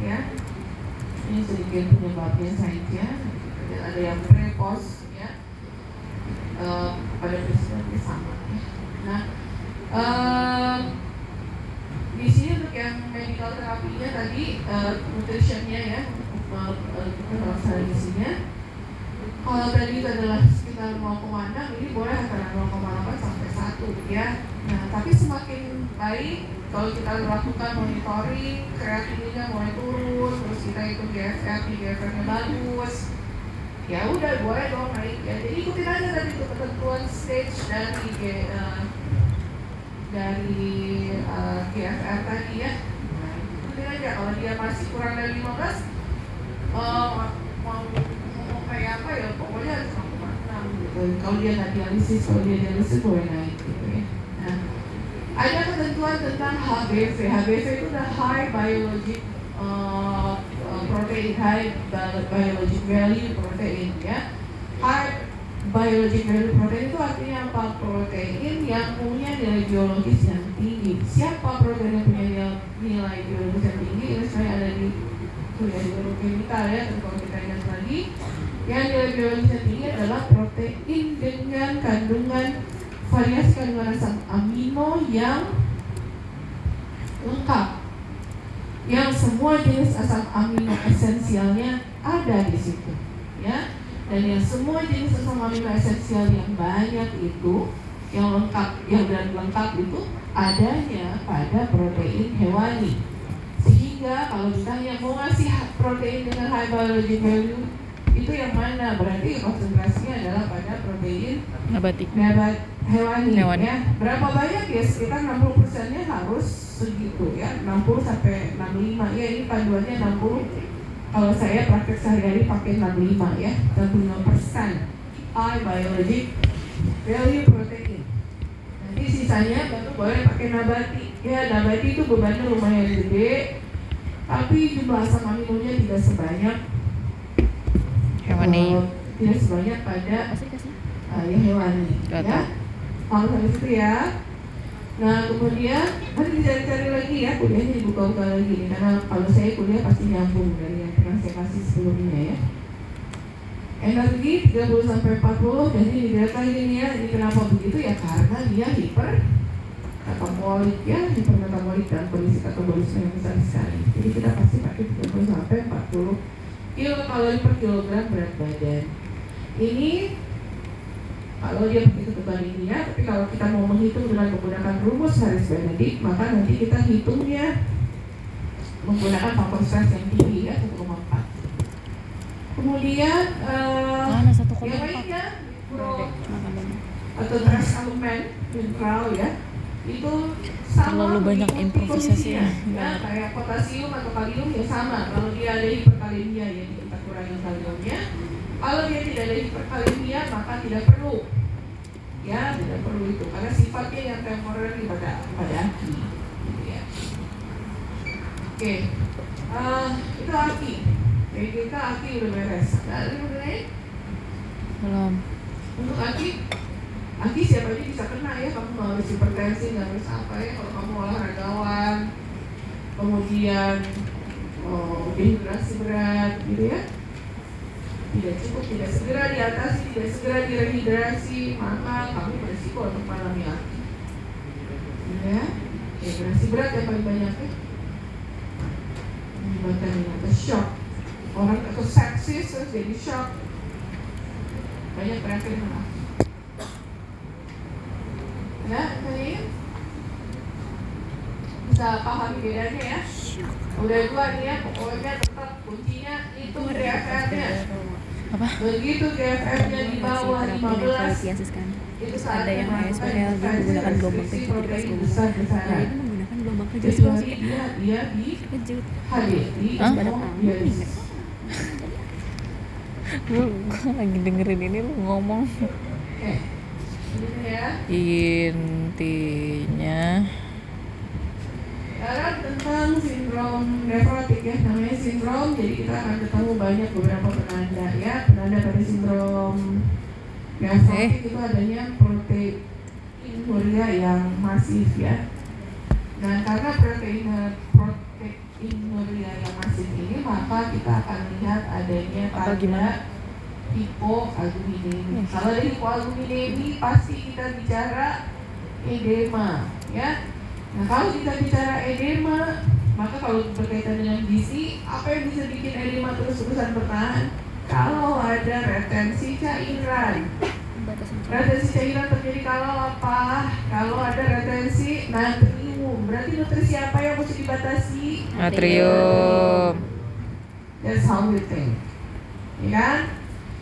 Ya, ini sedikit penyebabnya saja. Ada yang pre-post ya, pada prinsipnya sama. Ya. Nah, di sini untuk yang medical terapinya tadi, nutritionnya ya, nutrisinya. Kalau tadi itu adalah sekitar 0,6, ini boleh antara 0,8 sampai 1 ya. Nah, tapi semakin baik kalau kita lakukan monitoring, kreatinina mulai turun, terus kita itu GFR-nya bagus, ya udah boleh dong naik ya. Jadi ikutin aja tadi tuh ketentuan stage dari dari GFR tadi ya. Nah, itu aja kalau dia masih kurang dari 15 mau kayak apa ya, pokoknya harus 6,6 gitu. Kalau dia nggak dialisis, kalau dia dialisis boleh naik gitu ya. Nah, ada ketentuan tentang HBV. HBV itu udah high biologic protein, high biologic value protein ya. High biologic value protein itu artinya apa? Protein yang punya nilai biologis yang tinggi. Siapa protein yang punya nilai biologis yang tinggi? Ini saya ada di kuliah biokimia ya. Dan kalau kita ingat lagi, yang nilai biologis yang tinggi adalah protein dengan kandungan variasi kandungan asam amino yang lengkap, yang semua jenis asam amino esensialnya ada di situ, ya. Dan yang semua jenis asam amino esensial yang banyak itu, yang lengkap, yang lengkap itu adanya pada protein hewani. Sehingga kalau ditanya mau ngasih protein dengan high biologic value itu yang mana? Berarti konsentrasinya adalah pada protein nabati hewani. Ya. Berapa banyak ya? Sekitar 60%-nya harus segitu ya, 60 sampai 65 ya. Ini panduannya 60. Kalau saya praktek sehari-hari pakai 65 ya, 65% high biologic value protein. Nanti sisanya baru boleh pakai nabati. Ya, nabati itu bebannya lumayan gede, tapi jumlah asam aminonya tidak sebanyak hewani. Tidak sebanyak pada yang hewani. Ya, kalau sampai situ ya. Nah kemudian nanti dicari-cari lagi ya, kuliahnya dibuka-buka lagi nih, karena kalau saya kuliah pasti nyambung dari yang pernah saya kasih sebelumnya ya. Energi 30 sampai 40, dan ini dilihat lagi nih ya, ini kenapa begitu ya, karena dia hiperkatabolik ya, hiperkatabolik dan kondisi katabolisme yang besar sekali. Jadi kita pasti pakai 30 sampai 40 kilokalori per kilogram berat badan. Ini kalau dia pakai ketentuan ini ya, tapi kalau kita mau menghitung dengan menggunakan rumus Harris-Benedict, maka nanti kita hitungnya menggunakan faktor stres yang tinggi ya, 1,4. Kemudian yang lainnya atau stres alumen mineral ya, itu sama terlalu banyak improvisasi ya, kayak potasium atau kalium ya sama. Kalau dia ada hiperkalemia ya kita kurangi kaliumnya. Kalau dia tidak ada hiperkalemia maka tidak perlu ya, tidak perlu itu karena sifatnya yang temporary pada aki ya. Oke. Itu aki. PGK aki udah beres. Nah, ini mengenai belum. untuk aki siapa aja bisa kena ya. Kamu nggak harus hipertensi, nggak harus apa ya. Kalau kamu olahragawan, kemudian dehidrasi berat gitu ya, tidak cukup, tidak segera diatasi, tidak segera direhidrasi, maka kamu berisiko untuk mengalami aki. Ya, dehidrasi berat yang paling banyak ya, menyebabkan atau shock. Orang atau sepsis terus jadi shock, banyak berakhir dengan aki. Ya, kalian bisa pahami bedanya ya. Udah dua nih ya, pokoknya tetap kuncinya itu GFR-nya. Apa? Begitu GFR-nya di bawah 15, itu ada yang HSPL dia menggunakan gelombang kejut di pas gelombang. Nah, itu menggunakan gelombang kejut itu dia di kejut. HDI Gue lagi dengerin ini lu ngomong. Ini ya. Intinya Sekarang tentang sindrom nefrotik ya, namanya sindrom. Jadi kita akan ketemu banyak beberapa penanda ya. Penanda pada sindrom nefrotik itu adanya proteinuria yang masif ya. Nah karena proteinuria yang masif ini, maka kita akan lihat adanya tanda hipoalbuminemi. Kalau ada hipoalbuminemi pasti kita bicara edema ya. Nah kalau kita bicara edema, maka kalau berkaitan dengan gizi, apa yang bisa bikin edema terus-terusan bertahan? Kalau ada retensi cairan. Retensi cairan terjadi kalau apa? Kalau ada retensi natrium. Berarti nutrisi apa yang mesti dibatasi? natrium. That's how we think. Ya kan?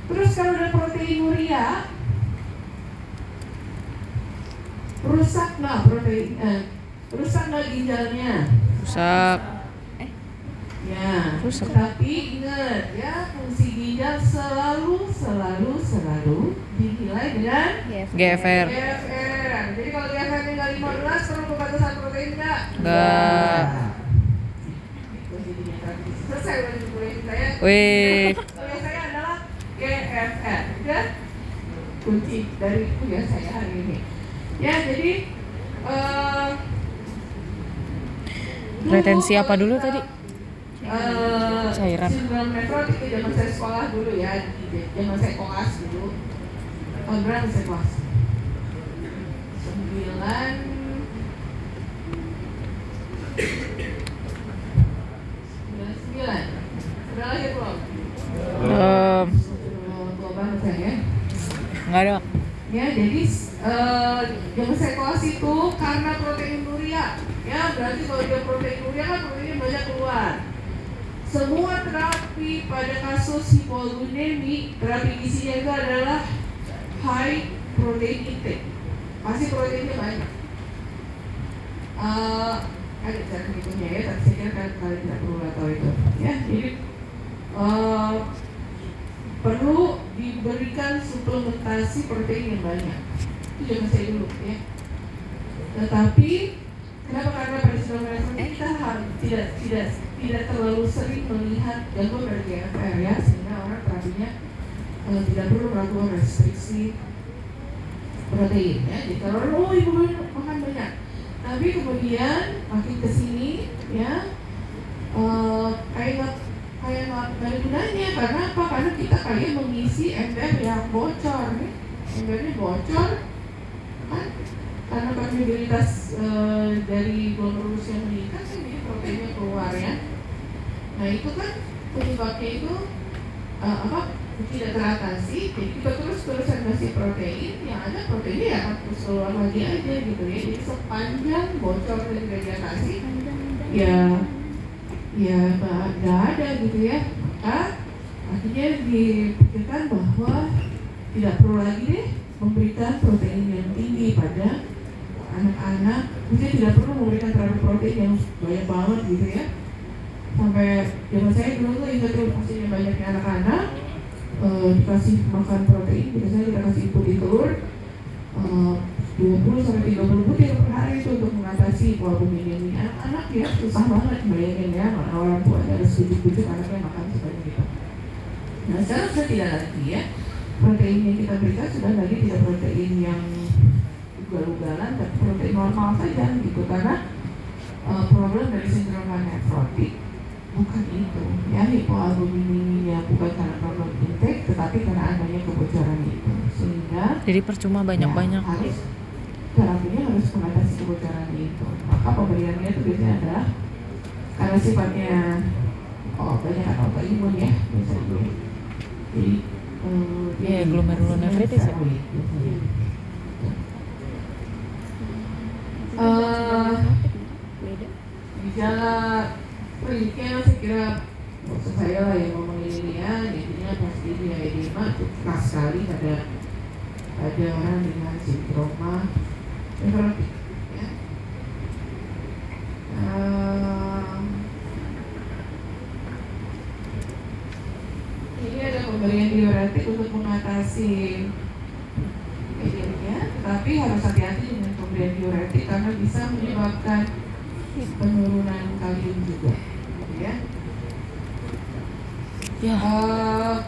Terus kalau ada proteinuria Rusak nggak protein? Rusak nggak ginjalnya? Rusak. Ya, Rusak. tapi ingat ya, fungsi ginjal selalu dinilai dengan GFR. GFR. Jadi kalau GFR-nya nggak 15, perlu pembatasan protein nggak? Nggak. Itu jadinya transisi. Selesai udah dimulai saya. Wih. Kuliah saya adalah GFR, ya. Kunci dari kuliah saya hari ini. Ya, jadi retensi apa dulu tadi? Cairan. Sindrom nefrotik itu zaman saya sekolah dulu ya, zaman saya koas dulu. Tahun berapa saya koas? 99. Sudah lahir belum? Tua banget saya ya. Nggak ada. Ya, jadi zaman saya koas itu karena proteinuria. Ya, berarti kalau dia proteinuria kan proteinnya banyak keluar. Semua terapi pada kasus hipoalbuminemi, terapi gizinya itu adalah high protein intake. Pasti proteinnya banyak. Ada cara hitungnya ya, tapi saya kira kalian tidak perlu tahu itu. Ya, jadi perlu diberikan suplementasi protein yang banyak. Itu zaman saya dulu ya. Tetapi kenapa? Karena pada sindrom nefrotik kita harus tidak terlalu sering melihat gangguan dari GFR ya, sehingga orang terapinya tidak perlu melakukan restriksi protein ya. Jadi kalau ibu makan banyak, tapi kemudian makin kesini ya kayak nggak ada gunanya. Karena apa? Karena kita kayak mengisi ember yang bocor nih, embernya bocor kan, karena permeabilitas dari glomerulus yang meningkat kan, jadi proteinnya keluar ya. Nah itu kan penyebabnya itu tidak teratasi. Jadi kita terus-terusan ngasih protein, yang ada proteinnya ya akan terus keluar lagi aja gitu ya. Jadi sepanjang bocor dan tidak diatasi ya nggak ada gitu ya. Akhirnya dipikirkan bahwa tidak perlu lagi deh memberikan protein yang tinggi pada anak-anak. Mungkin tidak perlu memberikan terlalu protein yang banyak banget gitu ya. Sampai zaman saya dulu tuh ingat tuh pastinya banyaknya anak-anak dikasih makan protein. Biasanya kita kasih putih telur 20-30 butir per hari itu untuk mengatasi hipoalbuminemi. Anak-anak ya susah banget bayangin ya, orang tua harus bujuk-bujuk anaknya makan sebanyak itu. Nah sekarang sudah tidak lagi ya, protein yang kita berikan sudah lagi tidak protein yang ugal-ugalan, tapi protein normal saja gitu. Karena problem dari sindrom nefrotik bukan itu ya, hipoalbumineminya bukan karena problem intake, tetapi karena adanya kebocoran itu, sehingga jadi percuma banyak-banyak ya, terapinya harus mengatasi kebocoran itu. Maka pemberiannya itu biasanya adalah karena sifatnya banyak autoimun ya biasanya. Jadi glomerulonefritis ya. Gejala kliniknya saya kira maksud saya lah yang ngomongin ini ya, intinya pasti dia edema itu keras sekali ada orang dengan sindroma nefrotik ya. Ini ada pemberian diuretik untuk mengatasi edemanya, tetapi harus hati-hati dengan pemberian diuretik karena bisa menyebabkan penurunan kalium juga ya.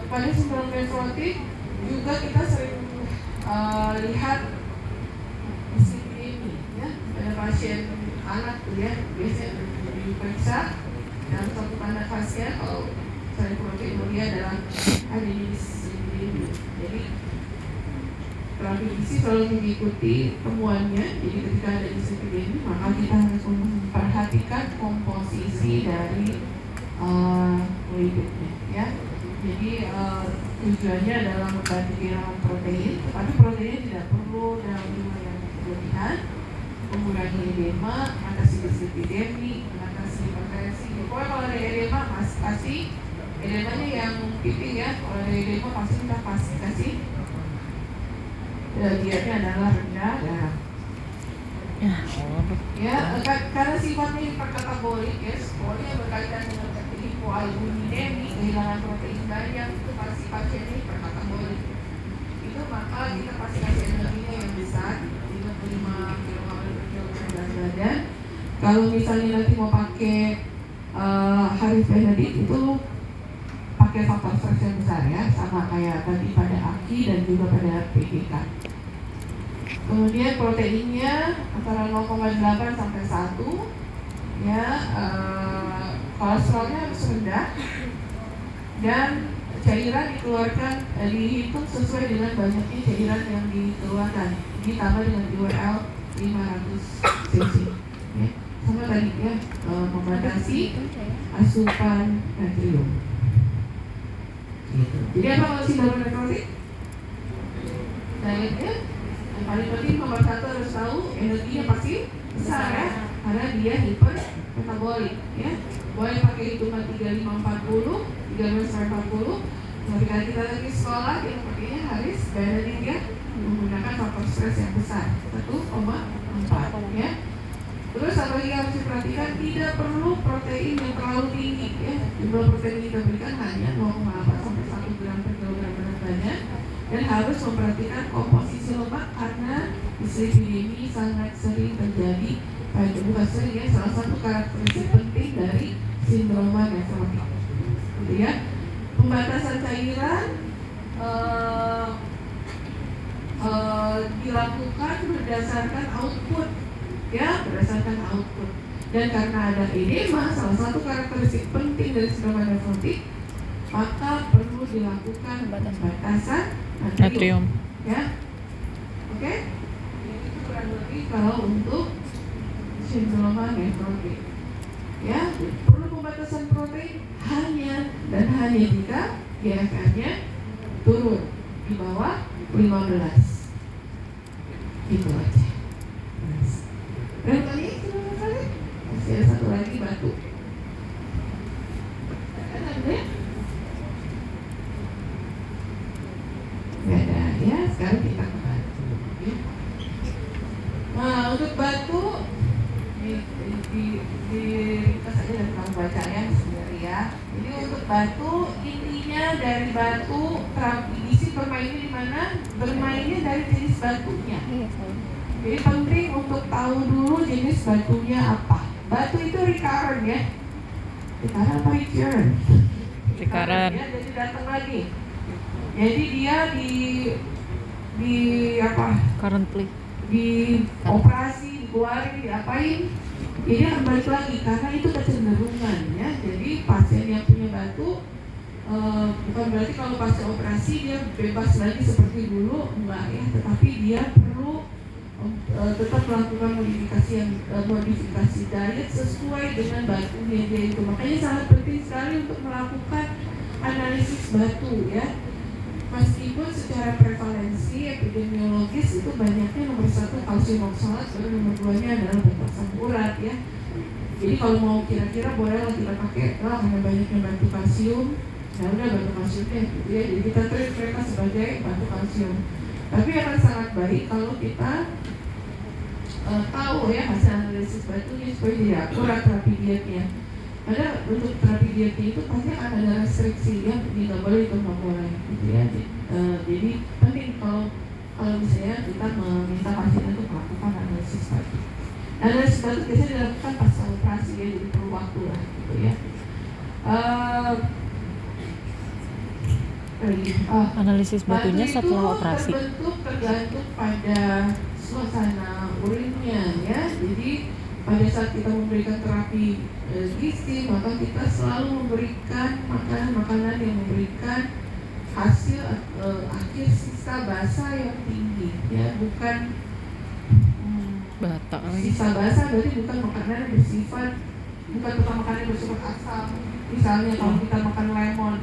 Pada sindrom nefrotik juga kita sering lihat dislipidemi ya, pada pasien anak tuh ya, biasanya diperiksa dalam suatu tanda khasnya kalau misalnya proteinuria adalah adanya dislipidemi. Jadi terapi gizi selalu mengikuti temuannya. Jadi ketika ada dislipidemi maka kita harus memperhatikan komposisi dari lipidnya ya. Jadi tujuannya adalah membantu kehilangan protein, tapi proteinnya tidak perlu dalam jumlah yang berlebihan, mengurangi edema, mengatasi dislipidemi, mengatasi hipertensi. Pokoknya kalau ada edema kasih edemanya yang pipi ya. Kalau ada edema pasti kita kasih dietnya adalah rendah garam. Ya, karena sifatnya hiperkatabolik ya, semuanya berkaitan dengan hipoalbuminemi, kehilangan protein banyak, itu pasti pasiennya hiperkatabolik. Itu maka kita pasti kasih energinya yang besar, 55 kcal per kilogram berat badan. Kalau misalnya nanti mau pakai Harris Benedict itu pakai faktor stres yang besar ya, sama kayak tadi pada AKI dan juga pada PGK. Kemudian proteinnya antara 0,8 sampai 1 ya, kolesterolnya harus rendah dan cairan dikeluarkan dihitung sesuai dengan banyaknya cairan yang dikeluarkan, ditambah dengan URL 500 cc ya. Sama tadi ya, membatasi asupan natrium gitu. Jadi apa kalau sindrom nekrotik? Dietnya yang paling penting nomor 1 harus tahu energinya pasti besar ya, karena dia hipermetabolik ya. Boleh pakai hitungan 3540, 1340. Ketika kita lagi sekolah kita pakainya Harris Benedict ya, menggunakan faktor stres yang besar 1,4 ya. Terus apa lagi harus diperhatikan, tidak perlu protein yang terlalu tinggi ya. Jumlah protein yang kita berikan hanya 0,8 sampai 1 gram per kilogram berat badan. Dan harus memperhatikan komposisi lemak karena dislipidemi sangat sering terjadi. Bukan sering ya, salah satu karakteristik penting dari sindroma nefrotik gitu ya. Pembatasan cairan dilakukan berdasarkan output ya, berdasarkan output. Dan karena ada edema, salah satu karakteristik penting dari sindroma nefrotik, maka perlu dilakukan pembatasan natrium ya. Oke? Itu kurang lebih kalau untuk sindroma nefrotik ya. Perlu pembatasan protein hanya dan hanya jika GFR-nya turun di bawah 15 gitu aja. Berapa kali? Masih ada satu lagi, batu. Ada? Gak ada ya. Sekarang kita ke batu ya. Nah, untuk batu di ringkas aja dan kamu baca ya sendiri ya. Jadi untuk batu, intinya dari batu terapi isi bermainnya di mana? Bermainnya dari jenis batunya. Jadi penting untuk tahu dulu jenis batunya apa. Batu itu recurrent ya. Recurrent apa recurrent? Recurrent. Ya, jadi datang lagi. Jadi dia di apa? Currently. Di operasi, dikeluarin, diapain? Jadi akan balik lagi karena itu kecenderungan ya. Jadi pasien yang punya batu bukan berarti kalau pasca operasi dia bebas lagi seperti dulu, enggak ya. Tetapi dia perlu tetap melakukan modifikasi diet sesuai dengan batunya dia itu. Makanya sangat penting sekali untuk melakukan analisis batu ya. Meskipun secara prevalensi epidemiologis itu banyaknya nomor 1 kalsium oksalat, baru nomor 2-nya adalah batu asam urat ya. Jadi kalau mau kira-kira bolehlah kita pakai lah karena banyaknya batu kalsium. Ya udah batu kalsiumnya gitu ya. Jadi kita treat mereka sebagai batu kalsium. Tapi akan sangat baik kalau kita tahu ya hasil analisis batunya supaya jadi akurat terapi dietnya. Karena untuk terapi dietnya itu pasti akan ada restriksi ya, ini nggak boleh, itu nggak boleh gitu ya. Jadi penting kalau misalnya kita meminta pasien untuk melakukan analisis batu. Analisis batu biasanya dilakukan pasca operasi ya, jadi perlu waktu lah gitu ya. Analisis batunya setelah operasi. Terbentuk tergantung pada suasana urinnya ya. Jadi pada saat kita memberikan terapi gizi, maka kita selalu memberikan makanan-makanan yang memberikan hasil akhir sisa basa yang tinggi ya, bukan Batak sisa basa berarti bukan makanan yang bersifat, bukan tentang makanan yang bersifat asam. Misalnya kalau kita makan lemon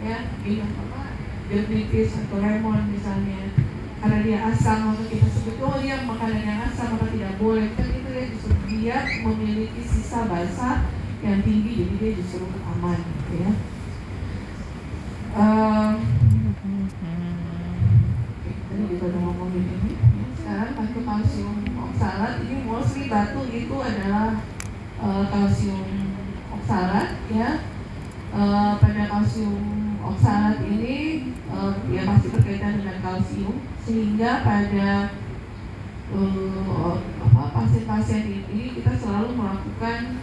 ya, minum apa, jeruk nipis atau lemon misalnya, karena dia asam maka kita sebut oh dia makanan yang asam maka tidak boleh. Kan itu ya, justru dia memiliki sisa basa yang tinggi, jadi dia justru aman gitu ya. Tadi kita udah ngomongin ini. Sekarang batu kalsium oksalat ini mostly batu itu adalah kalsium oksalat ya. Pada kalsium oksalat ini ya pasti berkaitan dengan kalsium, sehingga pada pasien-pasien ini kita selalu melakukan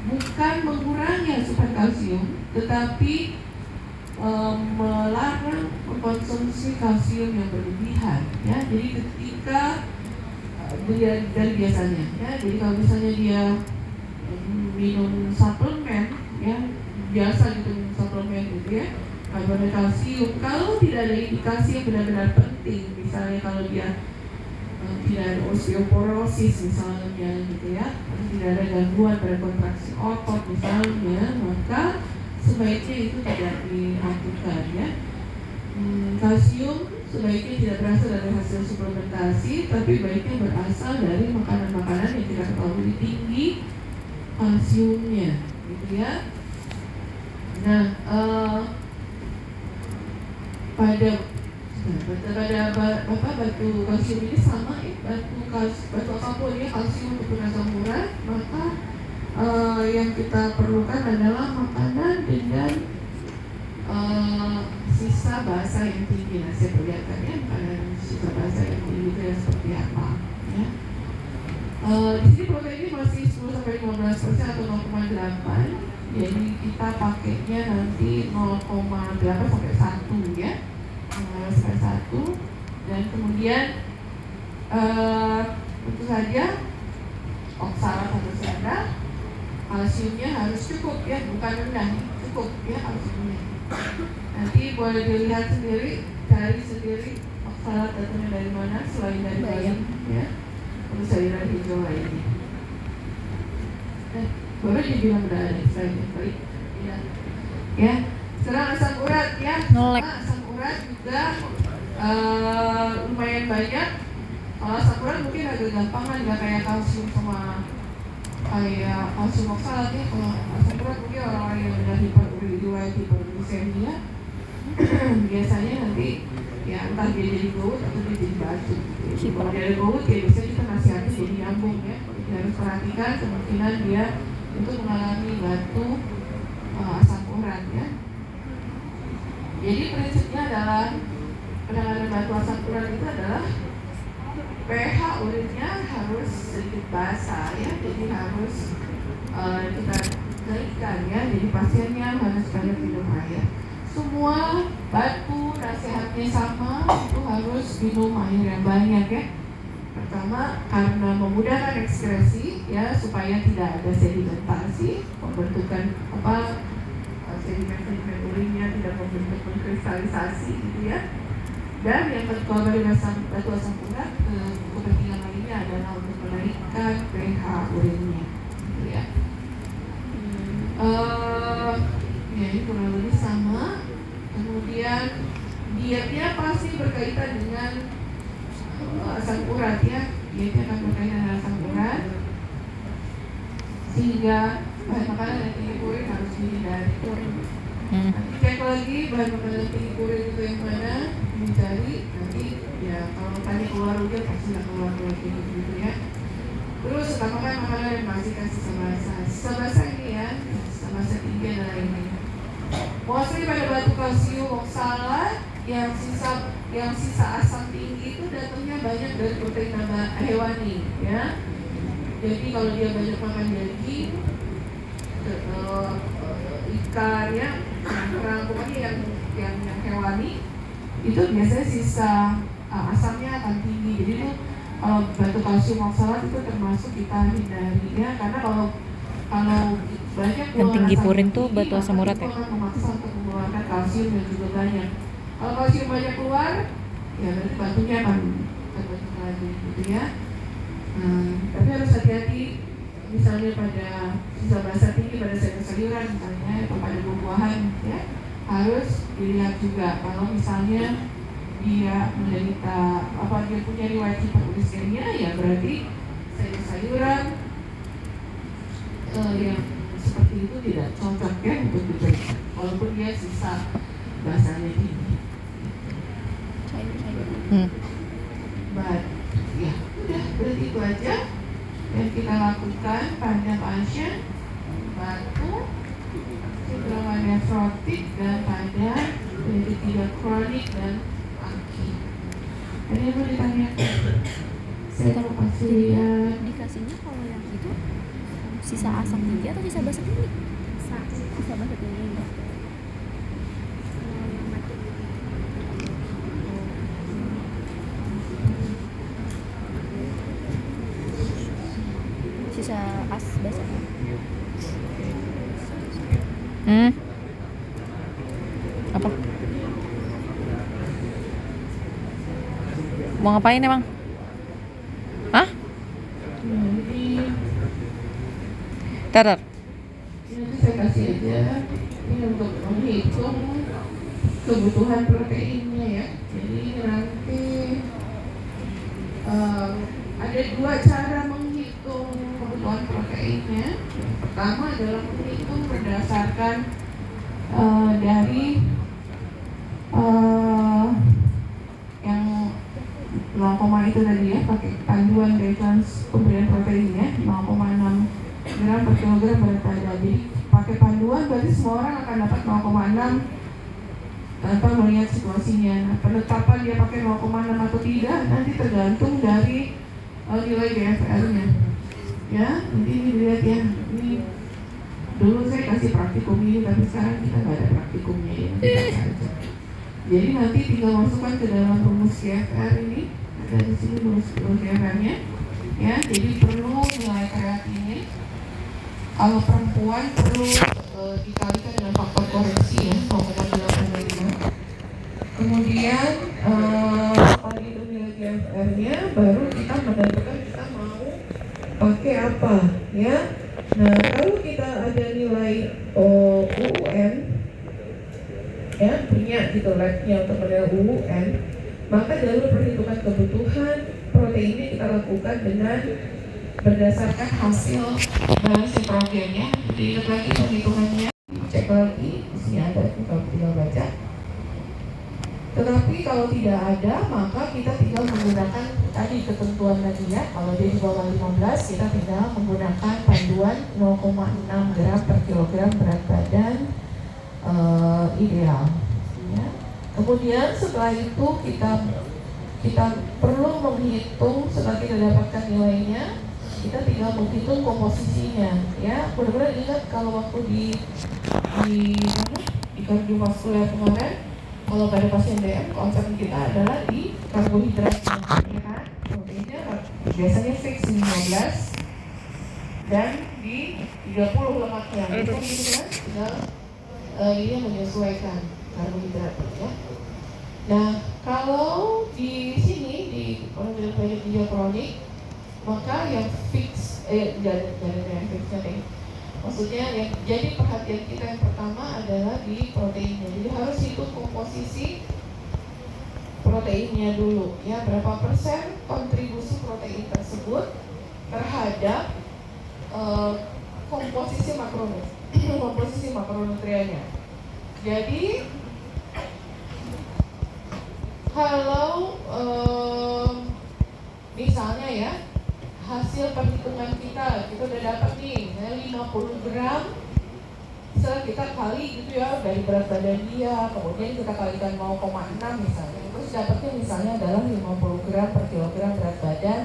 bukan mengurangi asupan kalsium, tetapi melarang mengkonsumsi kalsium yang berlebihan ya. Jadi ketika dan biasanya ya, jadi kalau misalnya dia minum suplemen ya, biasa gitu minum suplemen gitu ya, karbonat kalsium, kalau tidak ada indikasi yang benar-benar penting, misalnya kalau dia tidak ada osteoporosis misalnya gitu ya, tidak ada gangguan pada kontraksi otot misalnya, maka sebaiknya itu tidak dilakukan ya. Kalsium sebaiknya tidak berasal dari hasil suplementasi, tapi baiknya berasal dari makanan-makanan yang kita ketahui tinggi kalsiumnya gitu ya. Nah, pada batu kalsium ini sama batu apapun ya, kalsium ataupun asam urat, maka yang kita perlukan adalah makanan dengan sisa basa yang tinggi. Nah, saya perlihatkan ya makanan sisa basa yang tinggi itu yang seperti apa ya. Di sini proteinnya masih 10-15% atau 0,8, jadi kita pakainya nanti 0,8 sampai 1 ya, 0,8 sampai 1. Dan kemudian tentu saja oksalat harus rendah, kalsiumnya harus cukup ya, bukan rendah, cukup ya kalsiumnya. Nanti boleh dilihat sendiri, cari sendiri oksalat datangnya dari mana selain dari bayam ya, untuk sayuran hijau lainnya. Baru dibilang udah ada selain baik ya. Ya, sekarang asam urat ya. Asam urat juga lumayan banyak. Kalau asam urat mungkin agak gampangan, nggak kayak kalsium sama kayak kalsium oksalat ya. Kalau asam urat mungkin orang-orang yang udah hiperglikemia biasanya nanti ya entah dia jadi gout atau dia jadi batu. Kalau dia ada gout ya biasanya kita nasihatnya jadi nyambung ya. Kita harus perhatikan kemungkinan dia itu mengalami batu asam urat ya. Jadi prinsipnya adalah penanganan batu asam urat itu adalah pH urinnya harus sedikit basah ya, jadi harus kita naikkan ya. Jadi pasiennya harus banyak minum air. Semua batu nasihatnya sama, itu harus minum air yang banyak ya. Pertama karena memudahkan ekskresi ya, supaya tidak ada sedimentasi, pembentukan sedimen urinnya tidak membentuk kristalisasi gitu ya. Dan yang kedua dari batu asam urat, kepentingan lainnya adalah untuk menaikkan pH urinnya gitu ya. Ya ini kurang lebih sama. Kemudian dietnya pasti berkaitan dengan asam urat ya, dietnya akan berkaitan dengan asam urat, sehingga bahan makanan yang tinggi purin harus dihindari. Nanti cek lagi bahan makanan yang tinggi purin itu yang mana, dicari nanti ya. Kalau tanya keluar udah pasti nggak keluar gitu ya. Terus utamakan makanan yang masih kasih sisa basa ini ya, sisa basa tinggi adalah ini. Mostly pada batu kalsium oksalat yang sisa asam tinggi itu datangnya banyak dari protein hewani ya. Jadi kalau dia banyak makan daging, ikan ya, kerang, pokoknya yang hewani itu biasanya sisa asamnya akan tinggi. Jadi itu batu kalsium oksalat itu termasuk kita hindari ya, karena kalau banyak yang tinggi purin tuh batu asam urat ya. Akan memaksa untuk mengeluarkan kalsium yang juga banyak. Kalau kalsium banyak keluar, ya berarti batunya akan terbentuk lagi gitu ya. Tapi harus hati-hati, misalnya pada sisa basa tinggi pada sayur-sayuran misalnya atau pada buah-buahan ya, harus dilihat juga. Kalau misalnya dia menderita dia punya riwayat hiperuricemia, ya berarti sayur-sayuran yang seperti itu tidak cocok ya untuk diberikan, walaupun dia sisa basanya tinggi. But ya udah. berarti itu aja yang kita lakukan pada pasien batuk, sindroma nefrotik, dan pada ketiga kronik dan akut. Ada yang mau ditanyakan? Saya mau kasih lihat. Dikasihnya kalau yang itu sisa asam tinggi atau sisa basa tinggi? Sisa basa tinggi. Sisa basa. Apa? Mau ngapain emang? Hah? Tatar. Ini saya kasih aja. Ini untuk menghitung kebutuhan proteinnya ya. Jadi nanti ada dua cara menghitung kebutuhan proteinnya. Yang pertama adalah menghitung berdasarkan dari yang 0, itu tadi ya, pakai panduan reference pemberian proteinnya 0,6 gram per kilogram berat badan. Jadi pakai panduan berarti semua orang akan dapat 0,6 tanpa melihat situasinya. Nah, penetapan dia pakai 0,6 atau tidak nanti tergantung dari nilai GFR-nya. Ya, nanti ini dilihat ya. Ini dulu saya kasih praktikum ini, tapi sekarang kita nggak ada praktikumnya ya. Jadi nanti tinggal masukkan ke dalam rumus GFR ini. Ada di sini rumus GFR-nya. Ya, jadi perlu nilai kreatinine. Kalau perempuan perlu dikalikan dengan faktor koreksi ya, 0,85. Kemudian setelah itu nilai GFR-nya, baru kita menentukan kita mau pakai apa ya. Nah, kalau kita ada nilai UUN ya, punya gitu labnya untuk menilai UUN, maka jalur perhitungan kebutuhan proteinnya kita lakukan dengan berdasarkan hasil si progennya. Dilihat lagi perhitungannya, cek lagi, di sini ada, kalau tinggal baca. Tetapi kalau tidak ada, maka kita tinggal menggunakan tadi ketentuan tadi ya. Kalau dia di bawah 15, kita tinggal menggunakan panduan 0,6 gram per kilogram berat badan ideal. Ya. Kemudian setelah itu kita perlu menghitung setelah kita dapatkan nilainya, kita tinggal menghitung komposisinya. Ya, benar-benar ingat kalau waktu di kardiovaskuler kemarin, kalau pada pasien DM, konsep kita adalah di karbohidrat, ya kan? Proteinnya biasanya fix 15 dan di 30 lemaknya. Itu gitu kan? Tinggal ini menyesuaikan karbohidrat ya. Nah, kalau di sini di ketiga kronik, maka yang fix jangan yang fixnya deh. Maksudnya yang jadi perhatian kita yang pertama adalah di proteinnya. Jadi harus hitung komposisi proteinnya dulu ya, berapa persen kontribusi protein tersebut terhadap komposisi makronutriennya. Jadi kalau misalnya ya, hasil perhitungan kita udah dapat nih 50 gram kita kali gitu ya dari berat badan dia, kemudian kita kalikan 0,6 misalnya, terus dapatnya misalnya adalah 50 gram per kilogram berat badan,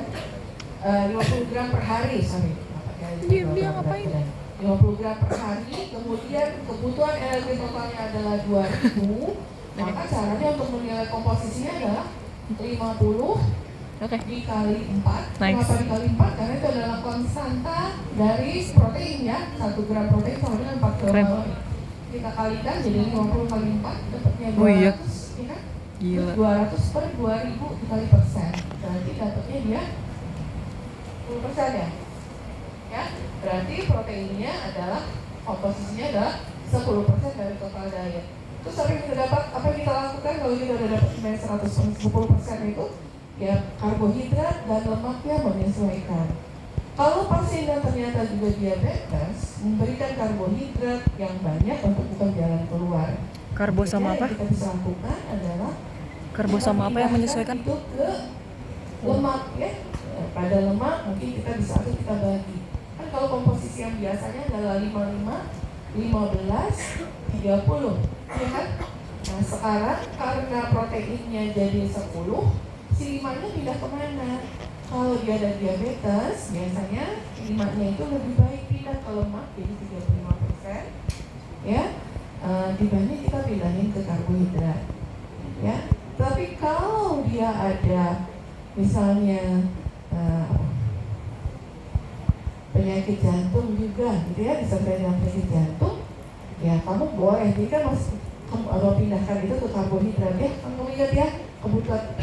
50 gram per hari, dia ngapain? 50 gram per hari, kemudian kebutuhan energi totalnya adalah 2000, maka caranya untuk menilai komposisinya adalah 50 dikali 4. Kenapa dikali 4? Karena itu adalah konstanta dari protein ya. 1 gram protein sama dengan 4 kilokalori. Kita kalikan jadi 50 kali 4 dapatnya 200. Oh iya. Ya kan? Gila. 200 per 2000 dikali persen. Berarti dapatnya dia 10% ya. Ya, berarti proteinnya adalah komposisinya adalah 10% dari total diet. Terus apa yang kita dapat? Apa yang kita lakukan kalau kita udah dapat 10% itu? Ya, karbohidrat dan lemaknya menyesuaikan. Kalau pasien yang ternyata juga diabetes, memberikan karbohidrat yang banyak untuk bukan jalan keluar. Karbo sama apa? Yang kita bisa lakukan adalah karbo sama apa yang menyesuaikan? itu ke lemak ya, pada lemak mungkin kita bisa atur, kita bagi. Kan kalau komposisi yang biasanya adalah 55, 15, 30, ya kan? Nah sekarang karena proteinnya jadi 10, si 5-nya pindah kemana? Kalau dia ada diabetes, biasanya 5-nya itu lebih baik pindah ke lemak, jadi 35%, ya, dibanding kita pindahin ke karbohidrat, ya. Tapi kalau dia ada misalnya penyakit jantung juga, gitu ya, disertai dengan penyakit jantung, ya kamu boleh, jadi kan kamu kalau pindahkan itu ke karbohidrat, ya. Kamu ingat ya, kebutuhan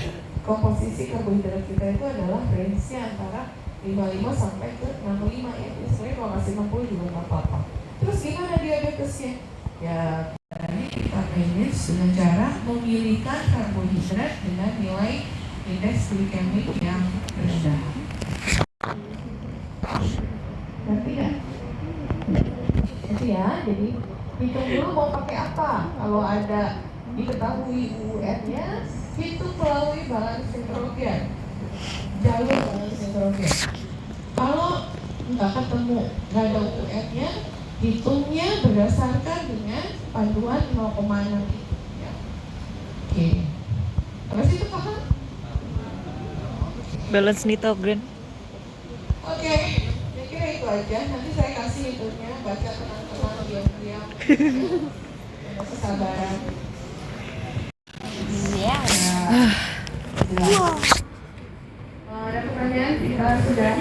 komposisi karbohidrat kita itu adalah range-nya antara 55 sampai ke 65, ya. Jadi sebenarnya kalau masih 60 juga nggak apa-apa. Terus gimana diabetesnya? Ya, tadi kita manage dengan cara memilihkan karbohidrat dengan nilai indeks glikemik yang rendah. Ngerti nggak? Ngerti ya? Jadi hitung dulu mau pakai apa. Kalau ada diketahui UN-nya, hitung melalui balance nitrogen, jalur balance nitrogen. Kalau nggak ketemu, nggak ada UN-nya, hitungnya berdasarkan dengan panduan 0,6 itu, ya. Oke. Terus itu paham? Balance nitrogen. Oke, saya kira itu aja. Nanti saya kasih hitungnya, baca tenang-tenang, diam-diam. Kesabaran. Iya. Ada pertanyaan? Kita sudah